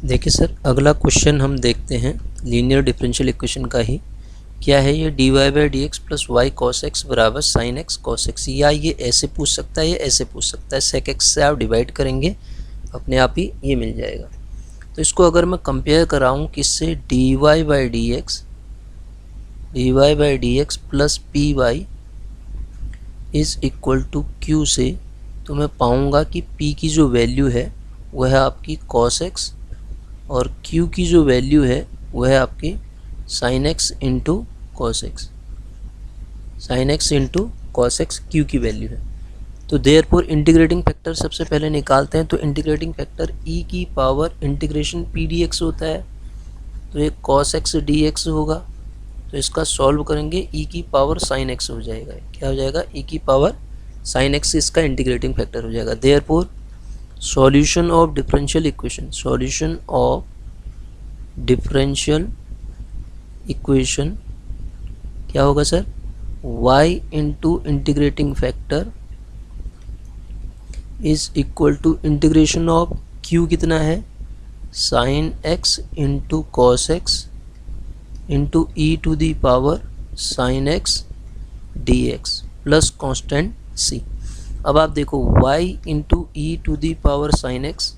देखिए सर, अगला क्वेश्चन हम देखते हैं लीनियर डिफरेंशियल इक्वेशन का ही। क्या है ये? dy by d x plus y cos x बराबर साइन एक्स कॉस एक्स। या ये ऐसे पूछ सकता है या ऐसे पूछ सकता है। सेक एक्स से आप डिवाइड करेंगे, अपने आप ही ये मिल जाएगा। तो इसको अगर मैं कंपेयर कराऊँ किससे, dy by d x plus p y is equal to q से, तो मैं पाऊँगा कि p की जो वैल्यू है वह है आपकी कॉस एक्स और q की जो वैल्यू है वह है आपकी sign x into cos x. Sign x into cos x Q की वैल्यू है। तो देयरफॉर इंटीग्रेटिंग फैक्टर सबसे पहले निकालते हैं। तो इंटीग्रेटिंग फैक्टर e की power integration P d x होता है, तो ये कॉस एक्स डी एक्स होगा। तो इसका सॉल्व करेंगे, e की पावर साइन एक्स हो जाएगा। क्या हो जाएगा? e की पावर साइन एक्स इसका इंटीग्रेटिंग फैक्टर हो जाएगा। Therefore solution of differential equation, solution of differential equation क्या होगा sir? y into integrating factor is equal to integration of q कितना है, sine x into cos x into e to the power sine x d x plus constant c। अब आप देखो y into e to the power sine x,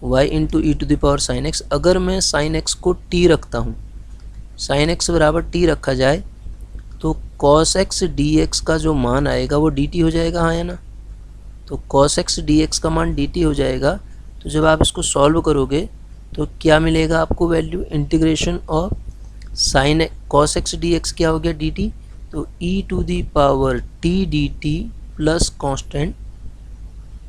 y into e to the power sine x. अगर मैं sine x को t रखता हूँ, sign x बराबर t रखा जाए, तो कॉस एक्स डी एक्स का जो मान आएगा वो dt हो जाएगा, हाँ या ना? तो कॉस एक्स डी एक्स का मान dt हो जाएगा। तो जब आप इसको सॉल्व करोगे तो क्या मिलेगा आपको value? Integration of sine cos x d x क्या हो गया? dt। तो e to the power t dt plus constant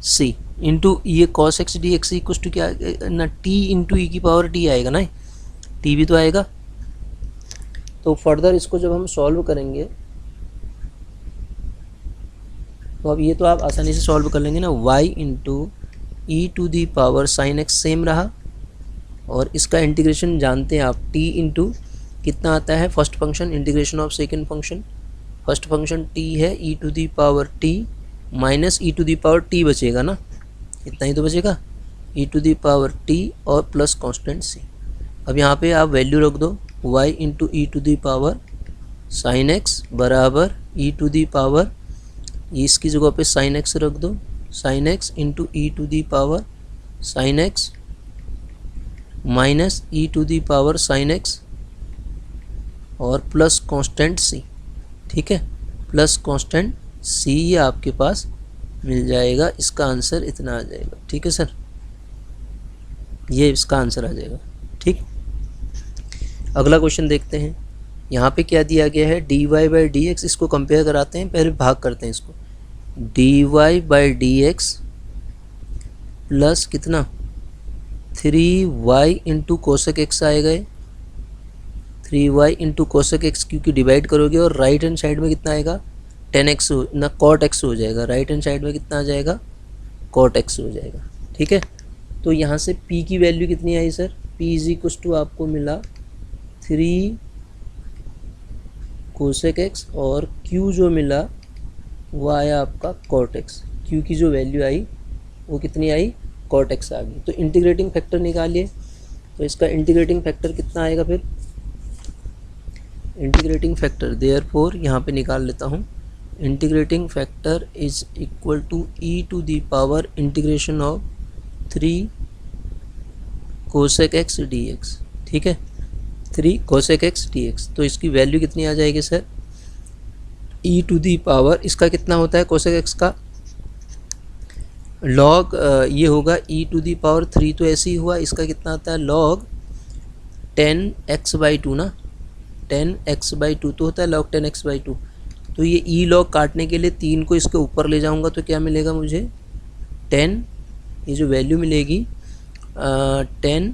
c into ये cos x d x equal to क्या ना, t इंटू ई की पावर t आएगा ना, t भी तो आएगा। तो फर्दर इसको जब हम सॉल्व करेंगे तो अब ये तो आप आसानी से सॉल्व कर लेंगे ना। y into e to the power sine x same रहा, और इसका इंटीग्रेशन जानते हैं आप, t इंटू कितना आता है first function, integration of second function. First function t है, e to the power t minus e to the power t बचेगा ना, इतना ही तो बचेगा, e to the power t और प्लस कॉन्स्टेंट c। अब यहाँ पे आप वैल्यू रख दो, y into e to the power sine x बराबर ई टू दी पावर, इसकी जगह पे साइन एक्स रख दो, sine x into e to the power sine x minus e to the power sine x और plus constant c। ठीक है, plus constant c ये आपके पास मिल जाएगा। इसका आंसर इतना आ जाएगा। ठीक है सर, ये इसका आंसर आ जाएगा। ठीक, अगला क्वेश्चन देखते हैं। यहाँ पे क्या दिया गया है? dy बाई डी एक्स, इसको कंपेयर कराते हैं, पहले भाग करते हैं इसको। dy by d x plus कितना, 3y इंटू कोसेक एक्स आएगा, 3y इंटू कोसेक एक्स, क्योंकि डिवाइड करोगे और राइट हैंड साइड में कितना आएगा, 10x ना कॉट एक्स हो जाएगा। राइट हैंड साइड में कितना आ जाएगा, कॉट एक्स हो जाएगा। ठीक है, तो यहाँ से p की वैल्यू कितनी आई sir? p is equal to आपको मिला 3 कोसेक एक्स और q जो मिला वो आया आपका कॉट एक्स। q की जो वैल्यू आई वो कितनी आई, कॉट एक्स आ गई। तो इंटीग्रेटिंग फैक्टर निकालिए, तो इसका इंटीग्रेटिंग फैक्टर कितना आएगा फिर? इंटीग्रेटिंग फैक्टर देयरफॉर यहाँ पे निकाल लेता हूँ। Integrating factor is equal to e to the power integration of 3 cosec x d x. ठीक है, 3 कोसेक एक्स डी एक्स। तो इसकी वैल्यू कितनी आ जाएगी sir? E to the power, इसका कितना होता है कोसेक एक्स का लॉग, ये होगा ई टू दी पावर 3, तो ऐसे ही हुआ। इसका कितना आता है लॉग 10x/2 ना, 10x/2 तो होता है लॉग 10x/2। तो ये ई लॉग काटने के लिए 3 को इसके ऊपर ले जाऊंगा तो क्या मिलेगा मुझे, 10, ये जो वैल्यू मिलेगी 10,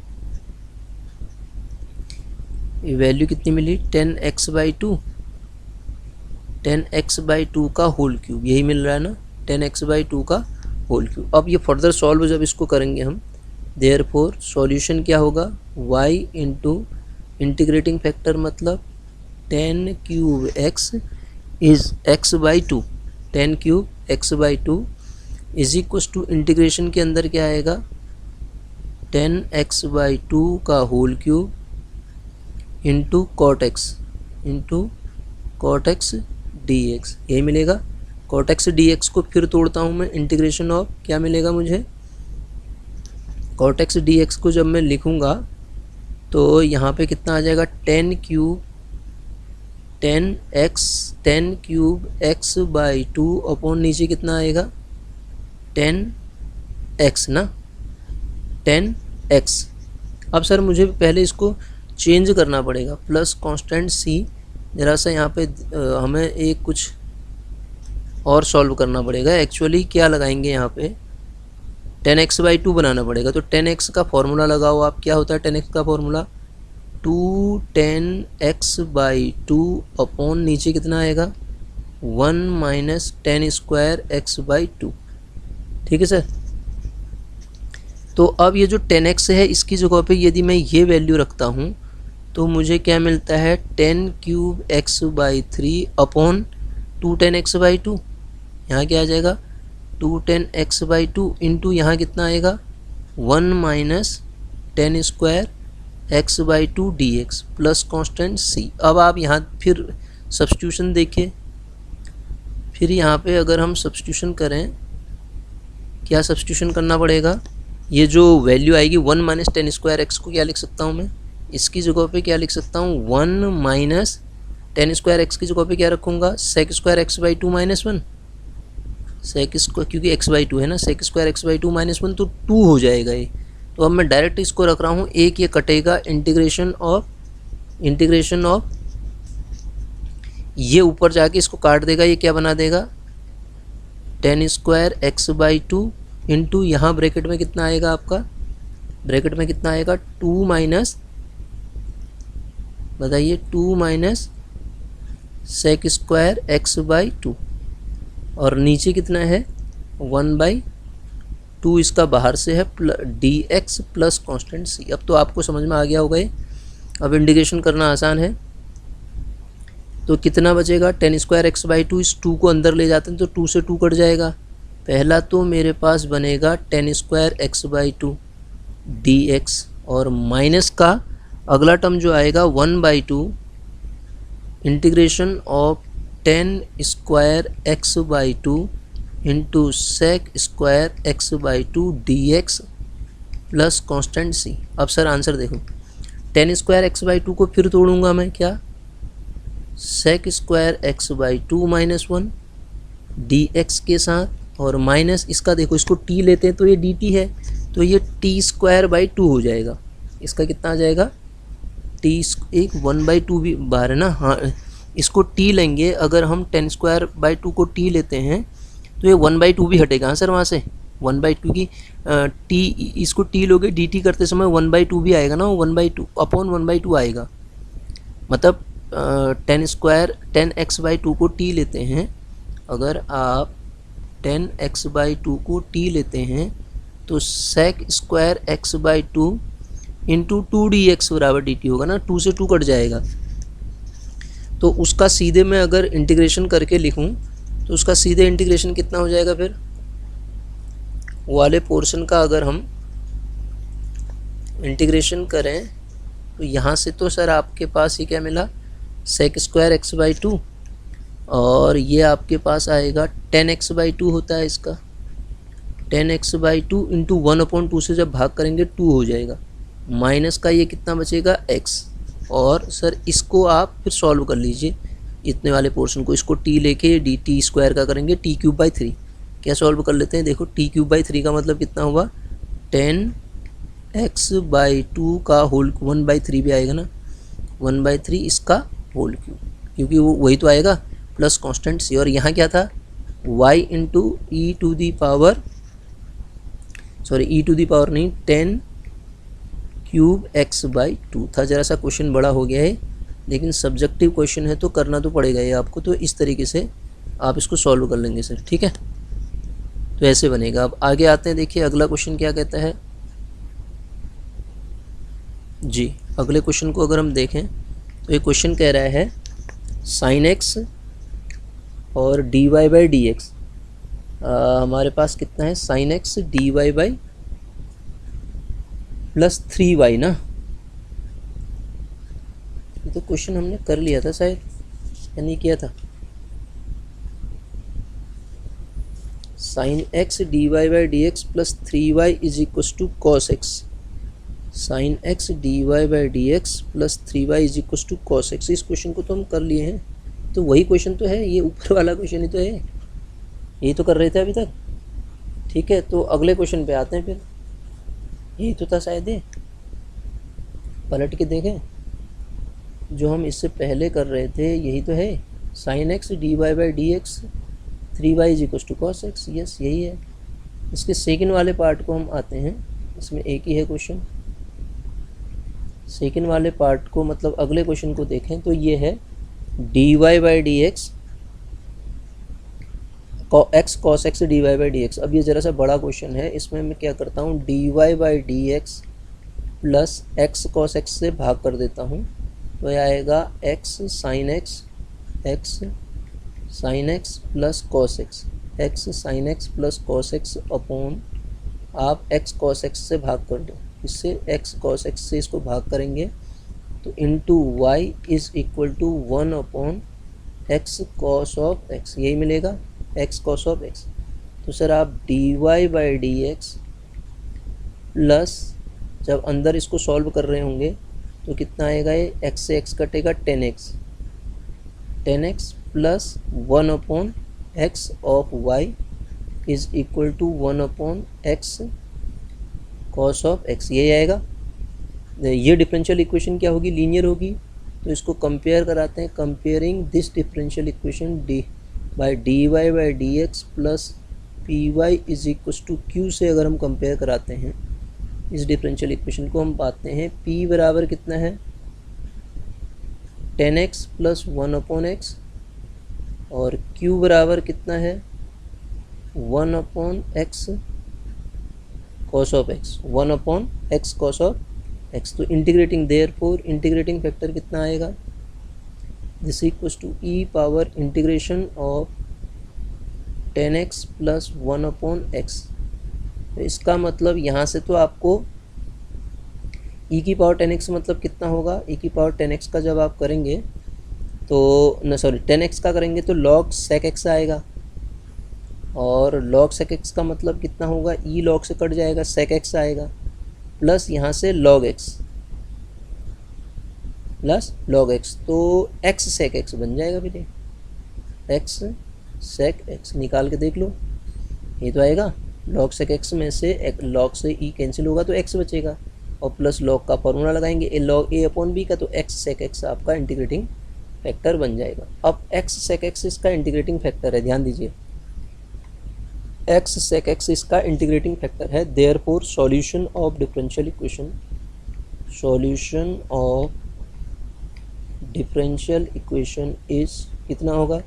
ये वैल्यू कितनी मिली, 10x/2, 10x/2 का होल क्यूब, यही मिल रहा है ना, 10x/2 का होल क्यूब। अब ये फर्दर सॉल्व जब इसको करेंगे हम, देयरफॉर सॉल्यूशन क्या होगा, y इंटू इंटीग्रेटिंग फैक्टर मतलब 10 cube x is x/2, 10 cube x/2 is equal to integration के अंदर क्या आएगा, 10x/2 का whole cube into cot x dx, यही मिलेगा। कॉट एक्स dx को फिर तोड़ता हूँ मैं, इंटीग्रेशन ऑफ क्या मिलेगा मुझे, कॉट एक्स dx को जब मैं लिखूँगा तो यहाँ पे कितना आ जाएगा, 10 क्यूब x/2 अपॉन नीचे कितना आएगा 10x ना, 10x। अब सर मुझे पहले इसको चेंज करना पड़ेगा, प्लस कांस्टेंट c, ज़रा सा यहाँ पे हमें एक कुछ और सॉल्व करना पड़ेगा। एक्चुअली क्या लगाएंगे यहाँ पे, 10x/2 बनाना पड़ेगा। तो 10x का फॉर्मूला लगाओ आप, क्या होता है 10x का फॉर्मूला, 10x/2 अपॉन नीचे कितना आएगा 1 माइनस 10² x/2। ठीक है सर। तो अब ये जो 10x है इसकी जगह पे यदि मैं ये वैल्यू रखता हूँ तो मुझे क्या मिलता है 10 क्यूब x/3 अपॉन 210x/2। यहाँ क्या आ जाएगा 210x/2 इंटू यहाँ कितना आएगा 1 minus 10² x/2 dx plus constant c। अब आप यहाँ फिर सब्स्टिट्यूशन देखिए, फिर यहाँ पे अगर हम सब्स्टिट्यूशन करें, क्या सब्स्टिट्यूशन करना पड़ेगा, ये जो वैल्यू आएगी 1 माइनस 10² x को क्या लिख सकता हूँ मैं, इसकी जगह पे क्या लिख सकता हूँ 1 माइनस 10² x की जगह पे क्या रखूँगा sec² x/2 minus 1, sec square क्योंकि x/2 है ना, sec² x/2 माइनस 1 तो 2 हो जाएगा ये। तो अब मैं डायरेक्ट इसको रख रहा हूँ, एक ये कटेगा, इंटीग्रेशन ऑफ ये ऊपर जाके इसको काट देगा, ये क्या बना देगा 10² x/2 इंटू यहाँ ब्रैकेट में कितना आएगा आपका, ब्रैकेट में कितना आएगा 2 माइनस, बताइए 2 माइनस sec² x/2 और नीचे कितना है 1/2 इसका बाहर से है dx प्लस कांस्टेंट c। अब तो आपको समझ में आ गया होगा ये। अब इंटीग्रेशन करना आसान है, तो कितना बचेगा 10² x/2, इस 2 को अंदर ले जाते हैं तो 2 से 2 कट जाएगा। पहला तो मेरे पास बनेगा 10² x/2 dx और माइनस का अगला टर्म जो आएगा 1/2 integration of 10² x/2 into sec² x/2 dx plus constant c। अब सर आंसर देखो, 10² x/2 को फिर तोड़ूंगा मैं, क्या sec² x/2 माइनस 1 dx के साथ, और माइनस इसका देखो, इसको t लेते हैं तो ये dt है, तो ये t²/2 हो जाएगा। इसका कितना आ जाएगा t, एक 1/2 भी बाहर है ना, हाँ इसको t लेंगे, अगर हम 10²/2 को t लेते हैं तो ये 1/2 भी हटेगा। हाँ सर, वहाँ से 1/2 की t, इसको t लोगे dt करते समय 1/2 भी आएगा ना, 1/2 अपॉन 1/2 आएगा। मतलब 10x/2 को t लेते हैं, अगर आप 10x/2 को t लेते हैं तो sec² x/2 इंटू 2 dx बराबर dt होगा ना, 2 से 2 कट जाएगा। तो उसका सीधे मैं अगर इंटीग्रेशन करके लिखूं तो उसका सीधे इंटीग्रेशन कितना हो जाएगा, फिर वाले पोर्शन का अगर हम इंटीग्रेशन करें तो यहाँ से तो सर आपके पास ये क्या मिला sec² x/2 और ये आपके पास आएगा 10x/2 होता है इसका, 10x/2 इंटू 1/2 से जब भाग करेंगे 2 हो जाएगा, माइनस का ये कितना बचेगा x। और सर इसको आप फिर सॉल्व कर लीजिए, इतने वाले पोर्शन को, इसको t लेके dt² का करेंगे t³/3। क्या सॉल्व कर लेते हैं, देखो t³/3 का मतलब कितना हुआ 10x/2 का होल 1/3 भी आएगा ना, 1/3 इसका होल क्यूब, क्योंकि वो वही तो आएगा प्लस कांस्टेंट c। और यहाँ क्या था y into e to the power नहीं 10 क्यूब x/2 था। ज़रा सा क्वेश्चन बड़ा हो गया है, लेकिन सब्जेक्टिव क्वेश्चन है तो करना तो पड़ेगा ये आपको, तो इस तरीके से आप इसको सॉल्व कर लेंगे सर, ठीक है। तो ऐसे बनेगा। अब आगे आते हैं, देखिए अगला क्वेश्चन क्या कहता है जी। अगले क्वेश्चन को अगर हम देखें तो ये क्वेश्चन कह रहा है sin x और dy/dx। हमारे पास कितना है sin x dy/, +3y ना, ये तो क्वेश्चन हमने कर लिया था शायद, या नहीं किया था। sin x dy/dx plus 3y is equals to cos x, sin x dy/dx plus 3y is equals to cos x। इस क्वेश्चन को तो हम कर लिए हैं, तो वही क्वेश्चन तो है, ये ऊपर वाला क्वेश्चन ही तो है, यही तो कर रहे थे अभी तक। ठीक है, तो अगले क्वेश्चन पे आते हैं फिर। यही तो था शायद, ये पलट के देखें, जो हम इससे पहले कर रहे थे यही तो है, sin x dy/dx 3y is equals to cos x। Yes, यही है। इसके सेकंड वाले पार्ट को हम आते हैं, इसमें एक ही है क्वेश्चन। सेकंड वाले पार्ट को मतलब अगले क्वेश्चन को देखें तो ये है dy/dx x cos x dy/dx। अब ये ज़रा सा बड़ा क्वेश्चन है, इसमें मैं क्या करता हूँ, dy/dx plus x cos x से भाग कर देता हूँ, तो यह आएगा x sin x plus cos x sin x plus cos x upon आप x cos x से भाग कर दो, इससे x cos x से इसको भाग करेंगे तो into y is equal to 1 upon x cos of x, यही मिलेगा x cos ऑफ x। तो सर आप dy/dx प्लस जब अंदर इसको सॉल्व कर रहे होंगे तो कितना आएगा, ये x से x कटेगा 10x plus 1 upon x of y is equal to 1 upon x cos of x, यही आएगा। ये डिफरेंशियल इक्वेशन क्या होगी, लीनियर होगी, तो इसको कंपेयर कराते हैं। Comparing this differential equation dy/dx plus py is equal to q से अगर हम कंपेयर कराते हैं इस डिफरेंशियल इक्वेशन को, हम पाते हैं p बराबर कितना है 10x प्लस 1 अपॉन x और q बराबर कितना है 1 upon x cos of x, 1 upon x cos of x। तो इंटीग्रेटिंग, देयरफॉर इंटीग्रेटिंग फैक्टर कितना आएगा, this equals to e power integration of 10x plus 1 upon x। तो इसका मतलब यहाँ से तो आपको e की पावर 10x मतलब कितना होगा, e की पावर 10x का जब आप करेंगे तो न सॉरी 10x का करेंगे तो log sec x आएगा, और log sec x का मतलब कितना होगा, e log से कट जाएगा sec x आएगा, प्लस यहाँ से log x plus log x, तो x sec x बन जाएगा फिर, x sec x निकाल के देख लो, ये तो आएगा। log sec x में से log से e कैंसिल होगा तो x बचेगा, और प्लस log का फॉर्मूला लगाएंगे log a अपॉन b का, तो x sec x आपका इंटीग्रेटिंग फैक्टर बन जाएगा। अब x sec x इसका इंटीग्रेटिंग फैक्टर है, ध्यान दीजिए, x sec x इसका इंटीग्रेटिंग फैक्टर है। Therefore solution of differential equation, solution of differential equation is कितना होगा,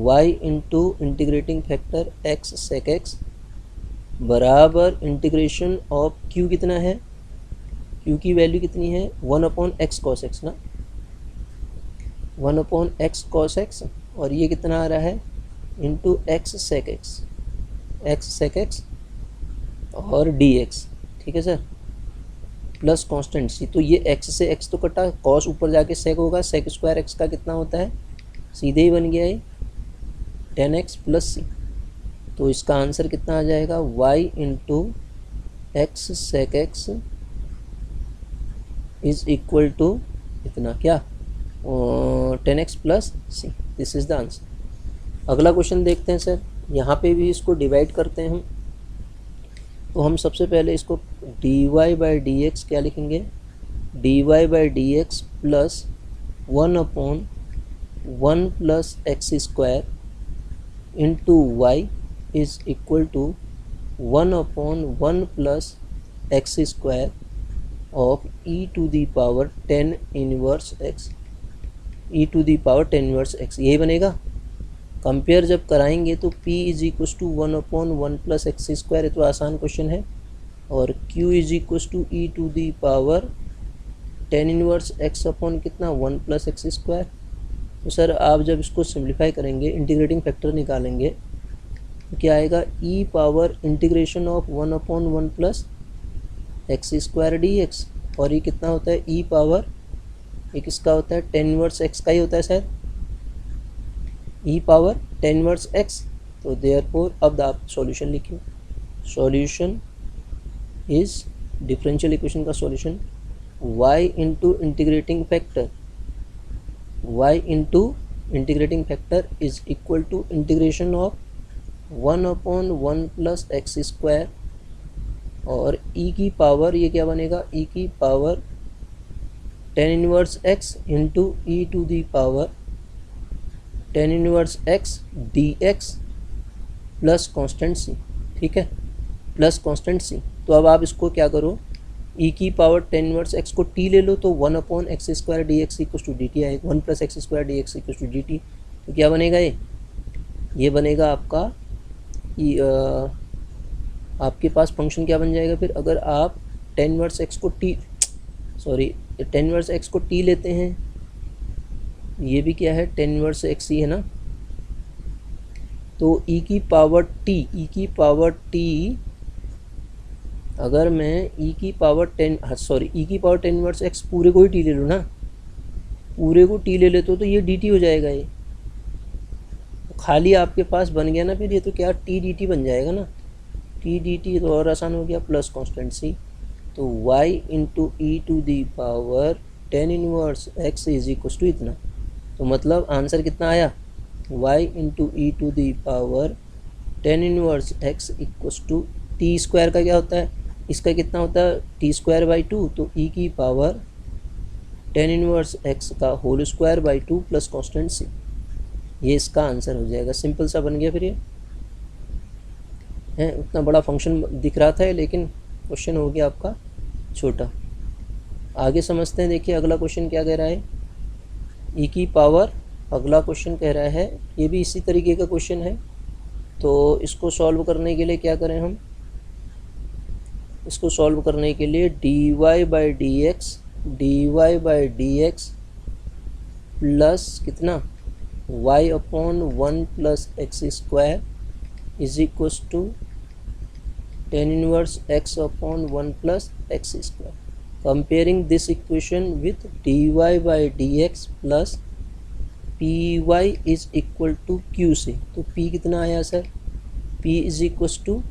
y into integrating factor x sec x बराबर इंटीग्रेशन ऑफ q कितना है, q की वैल्यू कितनी है 1 अपॉन x cos x ना, 1 अपॉन x cos x, और ये कितना आ रहा है इंटू x sec x और dx, ठीक है सर, प्लस कांस्टेंट c। तो ये x से x तो कटा, cos ऊपर जाके sec होगा, sec स्क्वायर x का कितना होता है, सीधे ही बन गया है 10x प्लस c। तो इसका आंसर कितना आ जाएगा, y into x sec x is equal to इतना क्या 10x plus c, this is the answer. अगला क्वेश्चन देखते हैं सर, यहाँ पे भी इसको डिवाइड करते हैं हम, तो हम सबसे पहले इसको dy/dx क्या लिखेंगे, dy/dx plus 1 upon 1 plus x square into y is equal to 1 upon 1 plus x square of e to the power 10 inverse x, e to the power 10 inverse x, यही बनेगा। कंपेयर जब कराएंगे तो p is equal to 1 upon 1 plus x square, तो आसान question है, और q is equal to e to the power 10 inverse x upon कितना 1 प्लस एक्स स्क्वायर। तो सर आप जब इसको सिंप्लीफाई करेंगे, इंटीग्रेटिंग फैक्टर निकालेंगे, तो क्या आएगा, e power integration of 1 upon 1 plus x square d x, और ये कितना होता है ई पावर, ये किसका होता है टेन इनवर्स एक्स का ही होता है शायद, e power ten inverse x. तो देयरफॉर अब आप सॉल्यूशन लिखिए, सॉल्यूशन इज डिफरेंशियल इक्वेशन का solution y into integrating factor, y into integrating factor is equal to integration of 1/1 plus x square और e की पावर, ये क्या बनेगा e की power ten inverse x into e to the power ten inverse x d x plus constant C, ठीक है, plus constant C. तो अब आप इसको क्या करो, e की पावर टेन इनवर्स x को t ले लो तो 1/x square d x equal to d t आएगा, 1 plus x square d x equal to d t. तो क्या बनेगा ये बनेगा आपका आपके पास फंक्शन क्या बन जाएगा फिर, अगर आप टेन इनवर्स x को टेन इनवर्स x को t लेते हैं, ये भी क्या है टेन इनवर्स x ही है ना, तो e की पावर t अगर मैं e की पावर टेन इनवर्स x पूरे को ही t ले लूँ ना, पूरे को t ले लेते हो तो ये dt हो जाएगा, ये तो खाली आपके पास बन गया ना फिर ये, तो क्या t dt बन जाएगा ना, t dt तो और आसान हो गया, प्लस कॉन्स्टेंट सी। तो y into e to the power ten inverse x is equal to इतना, तो मतलब आंसर कितना आया, y into e to the power ten inverse x equal to t square का क्या होता है, इसका कितना होता है टी स्क्वायर बाई टू, तो e की पावर टेन इनवर्स x का whole square by two plus constant C, ये इसका आंसर हो जाएगा। सिंपल सा बन गया फिर ये है, उतना बड़ा फंक्शन दिख रहा था लेकिन क्वेश्चन हो गया आपका छोटा। आगे समझते हैं, देखिए अगला क्वेश्चन क्या कह रहा है, e की पावर, अगला क्वेश्चन कह रहा है, ये भी इसी तरीके का क्वेश्चन है। तो इसको सॉल्व करने के लिए क्या करें हम, इसको सॉल्व करने के लिए dy by d x plus कितना y upon 1 plus x square is equal to ten inverse x upon 1 plus x square. Comparing this equation with dy by d x plus p y is equal to q से, तो p कितना आया sir, p is equal to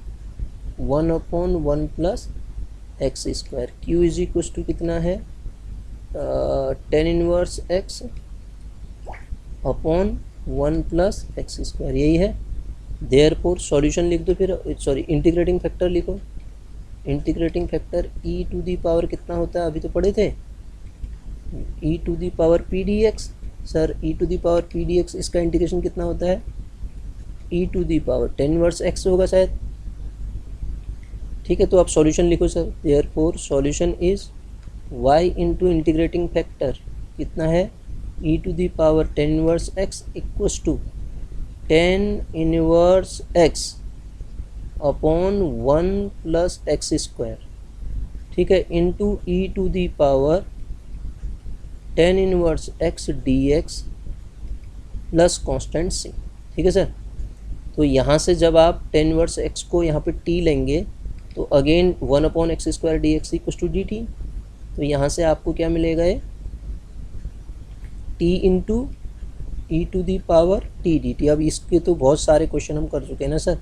1/1 plus x square, q is equal to कितना है ten inverse x upon 1 plus x square, यही है। Therefore solution लिख दो फिर, इंटीग्रेटिंग फैक्टर लिखो, integrating factor e to the power कितना होता है, अभी तो पढ़े थे, e to the power p d x. Sir e to the power p d x, इसका इंटीग्रेशन कितना होता है, e to the power ten inverse x होगा शायद, ठीक है। तो आप सॉल्यूशन लिखो sir, therefore solution is y into integrating factor कितना है, e to the power ten inverse x equals to ten inverse x upon 1 plus x square, ठीक है, into e to the power ten inverse x d x plus constant C, ठीक है sir. तो यहाँ से जब आप टेन इनवर्स x को यहाँ पे t लेंगे तो again 1/x square d x equal to d t, तो यहाँ से आपको क्या मिलेगा, ये t into e to the power t d t. अब इसके तो बहुत सारे क्वेश्चन हम कर चुके हैं ना sir,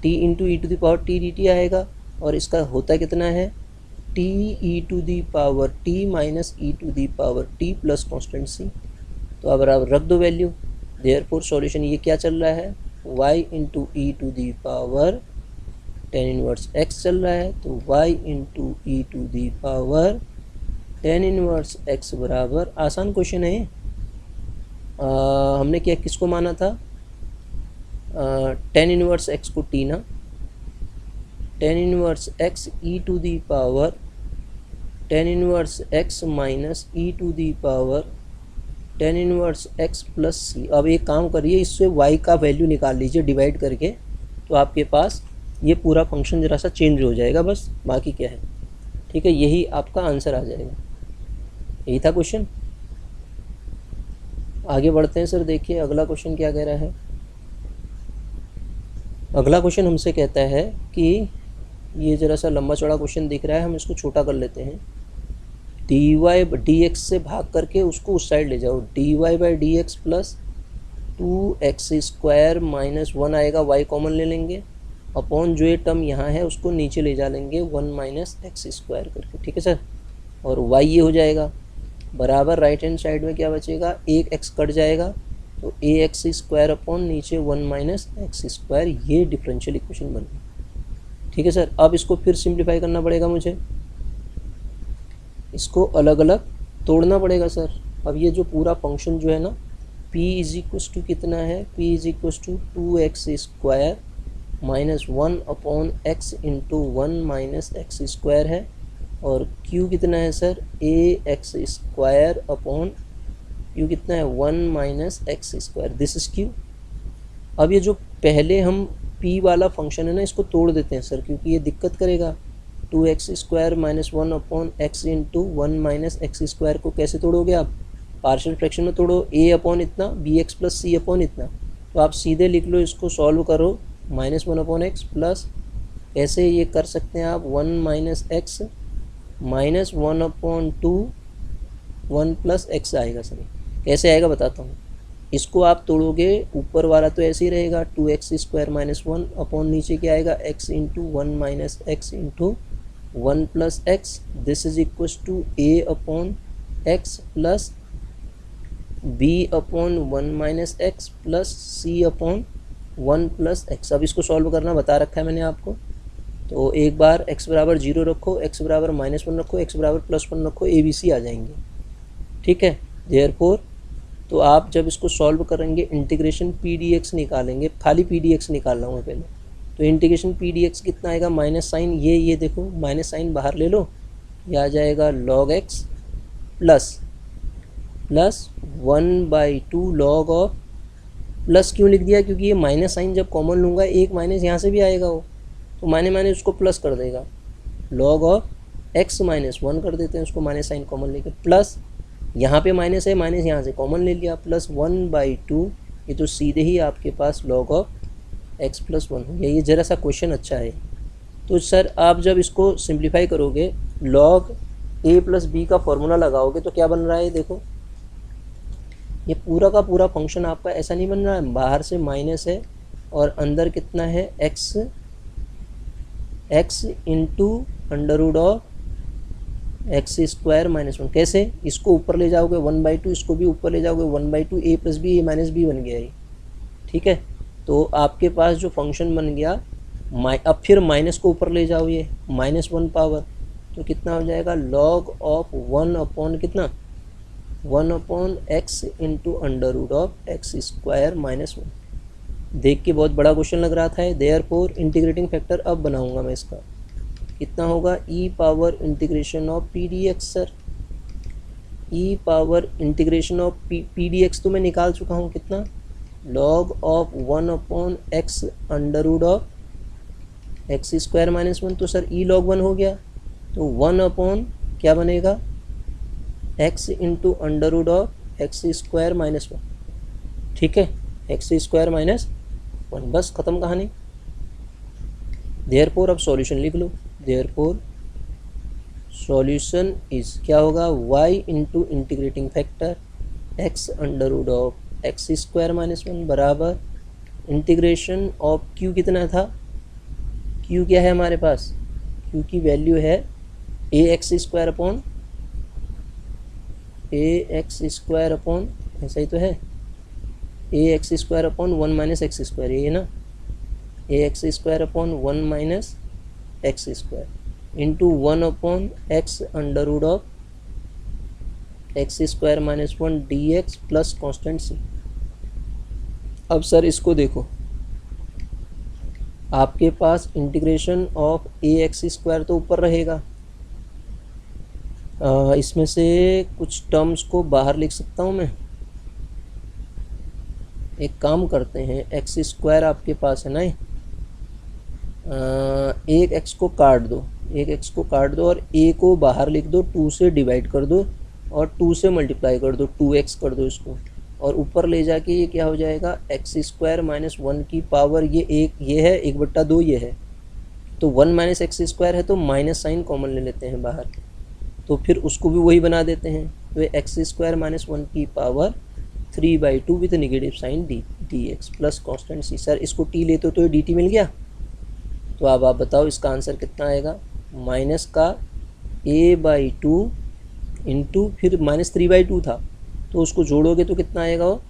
t into e to the power t d t आएगा, और इसका होता कितना है t e to the power t minus e to the power t plus constant C. तो अब आप रख दो वैल्यू, देयरफॉर सॉल्यूशन ये क्या चल रहा है, y into e to the power ten inverse x चल रहा है, तो y into e to the power ten inverse x बराबर, आसान क्वेश्चन है। हमने क्या किसको माना था, टेन इनवर्स x को t ना, tan inverse x e to the power ten inverse x minus e to the power ten inverse x plus C. अब एक काम करिए, इससे y का वैल्यू निकाल लीजिए डिवाइड करके, तो आपके पास ये पूरा फंक्शन ज़रा सा चेंज हो जाएगा, बस बाकी क्या है, ठीक है, यही आपका आंसर आ जाएगा। यही था क्वेश्चन। आगे बढ़ते हैं सर, देखिए अगला क्वेश्चन क्या कह रहा है। अगला क्वेश्चन हमसे कहता है कि ये ज़रा सा लंबा चौड़ा क्वेश्चन दिख रहा है, हम इसको छोटा कर लेते हैं। डी वाई डी एक्स से भाग करके उसको उस साइड ले जाओ, d y by d x plus 2x² minus 1 आएगा, y कॉमन ले लेंगे, अपॉन जो ये टर्म यहाँ है उसको नीचे ले जा लेंगे 1 माइनस x² करके, ठीक है सर। और y ये हो जाएगा बराबर राइट हैंड साइड में क्या बचेगा, एक x कट जाएगा तो ax² अपॉन नीचे 1 माइनस x², ये डिफरेंशियल इक्वेशन बन गई, ठीक है सर। अब इसको फिर सिंप्लीफाई करना पड़ेगा मुझे, इसको अलग अलग तोड़ना पड़ेगा सर। अब ये जो पूरा फंक्शन जो है ना, p इज इक्वस टू कितना है, p is equals to 2x² minus 1 upon x into 1 minus x² है, और q कितना है सर, ax² अपॉन q कितना है 1 minus x², this is q। अब ये जो पहले हम p वाला फंक्शन है ना, इसको तोड़ देते हैं सर, क्योंकि ये दिक्कत करेगा। 2x² minus 1 upon x into 1 minus x² को कैसे तोड़ोगे आप, पार्शियल फ्रैक्शन में तोड़ो, a अपॉन इतना bx प्लस c अपॉन इतना, तो आप सीधे लिख लो, इसको सॉल्व करो, -1 अपॉन x प्लस, ऐसे ये कर सकते हैं आप 1 minus x minus 1 upon 2 1 plus x आएगा सर। कैसे आएगा बताता हूँ, इसको आप तोड़ोगे, ऊपर वाला तो ऐसे ही रहेगा 2x² माइनस 1 अपॉन नीचे क्या आएगा x into 1 minus x into 1 plus x, this is equals to a upon x plus b upon 1 minus x plus c upon 1 plus x। अब इसको सॉल्व करना बता रखा है मैंने आपको, तो एक बार x बराबर 0 रखो, x बराबर -1 रखो, x बराबर +1 रखो, a b c आ जाएंगे, ठीक है। देयरफॉर तो आप जब इसको सॉल्व करेंगे इंटीग्रेशन पी डी एक्स निकालेंगे, खाली पी डी एक्स निकाल रहा हूँ मैं पहले, तो इंटीग्रेशन पी डी एक्स कितना आएगा, माइनस साइन, ये देखो माइनस साइन बाहर ले लो, ये आ जाएगा log x plus 1/2 log of, plus क्यों लिख दिया, क्योंकि ये माइनस साइन जब कॉमन लूँगा, एक माइनस यहाँ से भी आएगा वो, तो माने उसको प्लस कर देगा, log ऑफ x माइनस 1 कर देते हैं उसको माइनस साइन कॉमन लेके, प्लस यहाँ पे माइनस है, माइनस यहाँ से कॉमन ले लिया, प्लस 1/2, ये तो सीधे ही आपके पास log ऑफ x प्लस 1 हो गया। ये ज़रा सा क्वेश्चन अच्छा है। तो सर आप जब इसको सिंप्लीफाई करोगे, log a प्लस b का फॉर्मूला लगाओगे तो क्या बन रहा है, देखो ये पूरा का पूरा फंक्शन आपका ऐसा नहीं बन रहा है, बाहर से माइनस है और अंदर कितना है x into under of x² minus 1, कैसे, इसको ऊपर ले जाओगे 1/2, इसको भी ऊपर ले जाओगे 1/2, a plus B, a minus B बन गया ये, ठीक है। तो आपके पास जो फंक्शन बन गया, अब फिर माइनस को ऊपर ले जाओ, ये -1 पावर, तो कितना हो जाएगा, log ऑफ 1 अपॉन कितना, 1 upon x into under of x² minus 1। देख के बहुत बड़ा क्वेश्चन लग रहा था, देयरफॉर इंटीग्रेटिंग फैक्टर अब बनाऊंगा मैं इसका, कितना होगा, e power integration of P d x sir, e power integration of P d x तो मैं निकाल चुका हूँ, कितना, log of 1 upon x under of x² minus 1, तो सर e log 1 हो गया, तो 1 अपॉन क्या बनेगा, x into under of x² minus 1, ठीक है, x² माइनस 1, बस ख़त्म कहानी। देयरफॉर अब सॉल्यूशन लिख लो, देयरफॉर सॉल्यूशन इज क्या होगा, y into integrating factor x under of x² minus 1 बराबर इंटीग्रेशन ऑफ q कितना था, q क्या है हमारे पास, q की वैल्यू है ax² अपॉन ऐसा ही तो है, ax² अपॉन 1 माइनस x², ये है ना, ax² upon 1 minus x² into 1 upon x under of x² minus 1 dx plus constant c। अब सर इसको देखो, आपके पास इंटीग्रेशन ऑफ ax² तो ऊपर रहेगा, इसमें से कुछ टर्म्स को बाहर लिख सकता हूँ मैं, एक काम करते हैं, x² आपके पास है ना, एक x को काट दो, एक x को काट दो और a को बाहर लिख दो, 2 से डिवाइड कर दो और 2 से मल्टीप्लाई कर दो, 2x कर दो इसको, और ऊपर ले जाके ये क्या हो जाएगा, x² माइनस 1 की पावर, ये एक ये है 1/2 ये है, तो 1 माइनस एक्स स्क्वायर है तो माइनस साइन कॉमन ले लेते हैं बाहर, तो फिर उसको भी वही बना देते हैं। तो एक्स स्क्वायर माइनस 1 की power 3/2 with negative sign D x plus constant C. Sir इसको टी लेते हो तो ये डी टी मिल गया। तो अब आप बताओ इसका आंसर कितना आएगा, माइनस का a/2 इंटू फिर माइनस 3/2 था तो उसको जोड़ोगे तो कितना आएगा वो,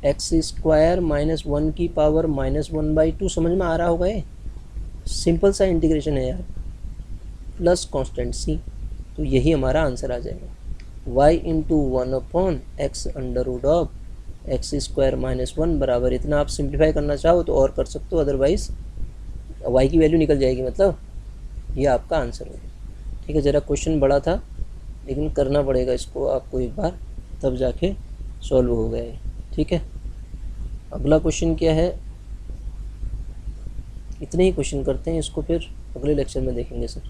एक्स स्क्वायर माइनस 1 की पावर माइनस 1/2। समझ में आ रहा होगा, ये सिंपल सा इंटीग्रेशन है यार, प्लस कॉन्स्टेंट सी। तो यही हमारा आंसर आ जाएगा, y into 1/x under root of X square minus 1 बराबर इतना। आप सिंप्लीफाई करना चाहो तो और कर सकते हो, अदरवाइज y की वैल्यू निकल जाएगी, मतलब ये आपका आंसर होगा। ठीक है, ज़रा क्वेश्चन बड़ा था लेकिन करना पड़ेगा इसको आपको एक बार, तब जाके सॉल्व हो गया है। ठीक है, अगला क्वेश्चन क्या है, इतने ही क्वेश्चन करते हैं, इसको फिर अगले लेक्चर में देखेंगे सर।